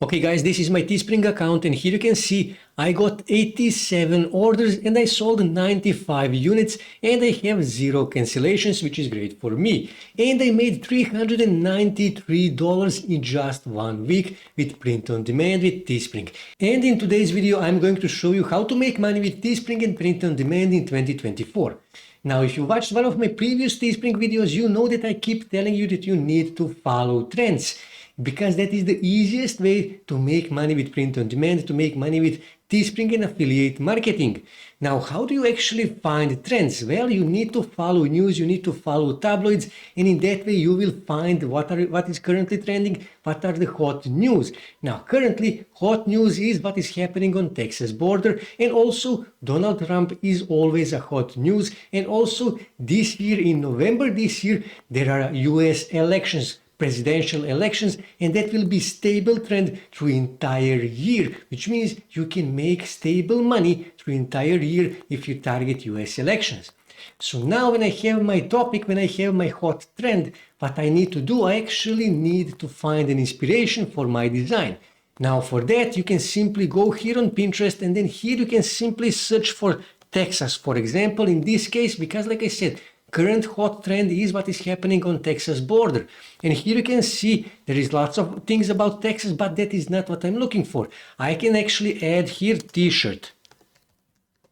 Okay guys, this is my Teespring account and here you can see I got 87 orders and I sold 95 units and I have 0 cancellations, which is great for me. And I made $393 in just 1 week with print on demand with Teespring. And in today's video I'm going to show you how to make money with Teespring and print on demand in 2024. Now, if you watched one of my previous Teespring videos, you know that I keep telling you that you need to follow trends, because that is the easiest way to make money with print on demand, to make money with Teespring and affiliate marketing. Now, how do you actually find trends? Well, you need to follow news, you need to follow tabloids, and in that way you will find what is currently trending, what are the hot news. Now, currently, hot news is what is happening on Texas border, and also Donald Trump is always a hot news, and also this year, in November this year, there are US elections, presidential elections, and that will be stable trend through entire year, which means you can make stable money through entire year if you target US elections. So now when I have my topic, when I have my hot trend, what I need to do, I actually need to find an inspiration for my design. Now for that, you can simply go here on Pinterest, and then here you can simply search for Texas, for example, in this case, because like I said, current hot trend is what is happening on Texas border. And here you can see there is lots of things about Texas, but that is not what I'm looking for. I can actually add here t-shirt.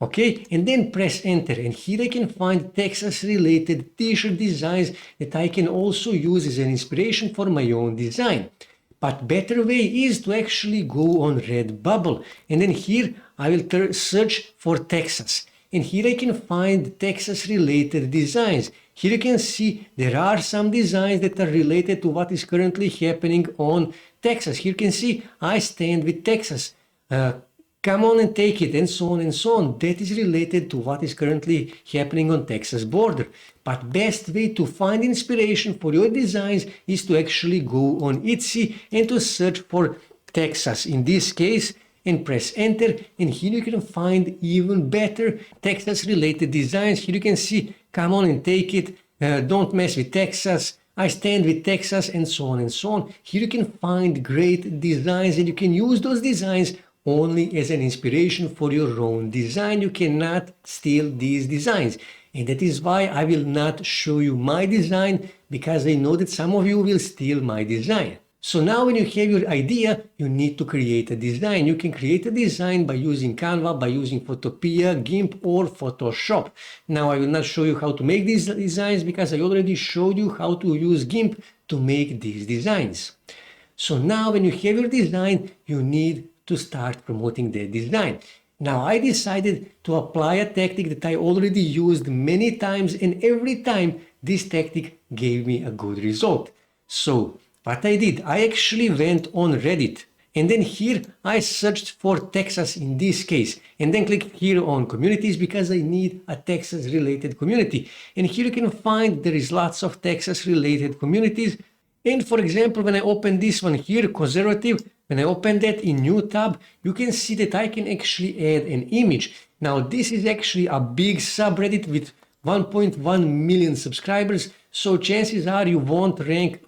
Okay, and then press enter, and here I can find Texas related t-shirt designs that I can also use as an inspiration for my own design. But better way is to actually go on Redbubble, and then here I will search for Texas. And here I can find Texas related designs. Here you can see there are some designs that are related to what is currently happening on Texas. Here you can see I stand with Texas. Come on and take it, and so on and so on. That is related to what is currently happening on Texas border. But best way to find inspiration for your designs is to actually go on Etsy and to search for Texas in this case, and press enter, and here you can find even better Texas related designs. Here you can see come on and take it, don't mess with Texas, I stand with Texas, and so on and so on. Here you can find great designs, and you can use those designs only as an inspiration for your own design. You cannot steal these designs, and that is why I will not show you my design, because I know that some of you will steal my design. So now when you have your idea, you need to create a design. You can create a design by using Canva, by using Photopea, GIMP, or Photoshop. Now I will not show you how to make these designs, because I already showed you how to use GIMP to make these designs. So now when you have your design, you need to start promoting the design. Now I decided to apply a tactic that I already used many times, and every time this tactic gave me a good result. So what I did, I actually went on Reddit, and then here I searched for Texas in this case, and then clicked here on communities, because I need a Texas related community. And here you can find there is lots of Texas related communities. And for example, when I open this one here, conservative, when I open that in new tab, you can see that I can actually add an image. Now this is actually a big subreddit with 1.1 million subscribers, so chances are you won't rank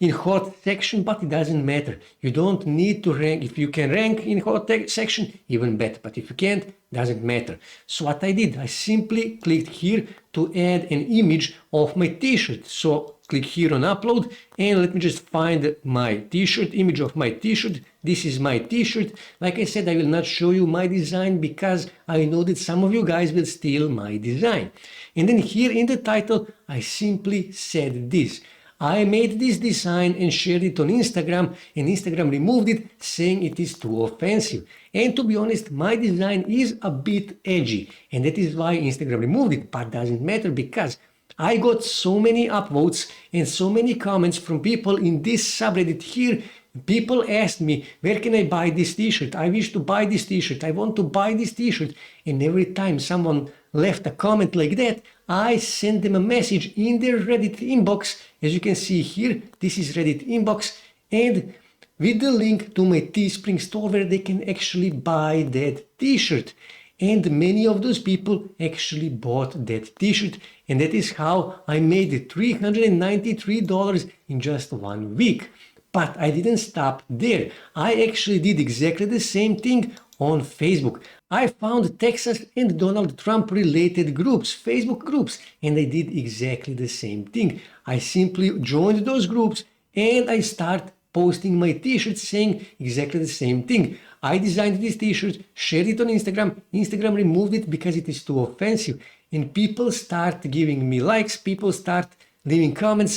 in hot section, but it doesn't matter. You don't need to rank. If you can rank in hot section, even better. But if you can't, doesn't matter. So what I did, I simply clicked here to add an image of my t-shirt. So click here on upload, and let me just find my t-shirt, image of my t-shirt. This is my t-shirt. Like I said, I will not show you my design, because I know that some of you guys will steal my design. And then here in the title, I simply said this. I made this design and shared it on Instagram, and Instagram removed it, saying it is too offensive. And to be honest, my design is a bit edgy, and that is why Instagram removed it, but doesn't matter, because I got so many upvotes and so many comments from people in this subreddit here. People asked me, where can I buy this t-shirt? I wish to buy this t-shirt. I want to buy this t-shirt. And every time someone left a comment like that, I sent them a message in their Reddit inbox. As you can see here, this is Reddit inbox, and with the link to my Teespring store where they can actually buy that t-shirt. And many of those people actually bought that t-shirt, and that is how I made $393 in just 1 week. But I didn't stop there. I actually did exactly the same thing on Facebook. I found Texas and Donald Trump related groups, Facebook groups, and I did exactly the same thing. I simply joined those groups and I start posting my t-shirts saying exactly the same thing. I designed this t-shirt, shared it on Instagram. Instagram removed it because it is too offensive. And people start giving me likes, people start leaving comments,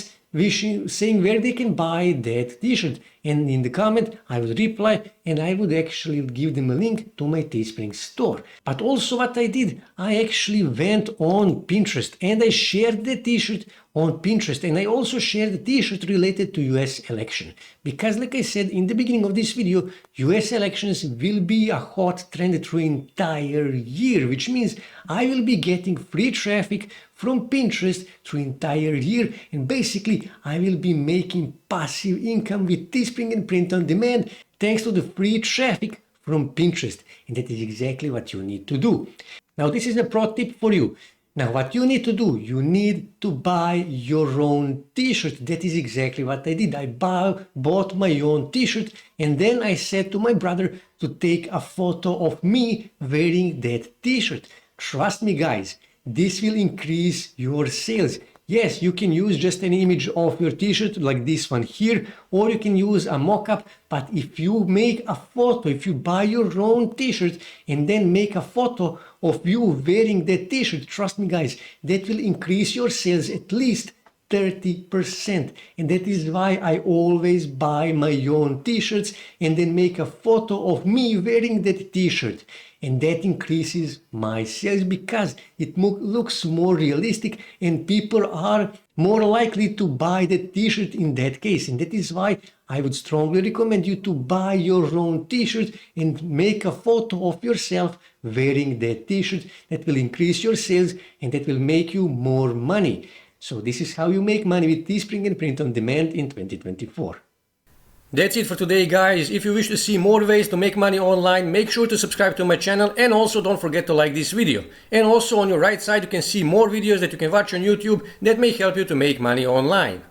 saying where they can buy that t-shirt. And in the comment, I would reply and I would actually give them a link to my Teespring store. But also what I did, I actually went on Pinterest and I shared the t-shirt on Pinterest, and I also shared a t-shirt related to US election. Because like I said in the beginning of this video, US elections will be a hot trend through entire year, which means I will be getting free traffic from Pinterest through entire year, and basically I will be making passive income with Teespring and print on demand thanks to the free traffic from Pinterest. And that is exactly what you need to do. Now this is a pro tip for you. Now what you need to do, you need to buy your own t-shirt. That is exactly what I did. I bought my own t-shirt and then I said to my brother to take a photo of me wearing that t-shirt. Trust me guys, this will increase your sales. Yes, you can use just an image of your t-shirt like this one here, or you can use a mock-up, but if you make a photo, if you buy your own t-shirt and then make a photo of you wearing that t-shirt, trust me guys, that will increase your sales at least 30%. And that is why I always buy my own t-shirts and then make a photo of me wearing that t-shirt. And that increases my sales because it looks more realistic and people are more likely to buy the t-shirt in that case. And that is why I would strongly recommend you to buy your own t-shirt and make a photo of yourself wearing that t-shirt. That will increase your sales and that will make you more money. So this is how you make money with Teespring and print on demand in 2024. That's it for today guys. If you wish to see more ways to make money online, make sure to subscribe to my channel and also don't forget to like this video. And also on your right side you can see more videos that you can watch on YouTube that may help you to make money online.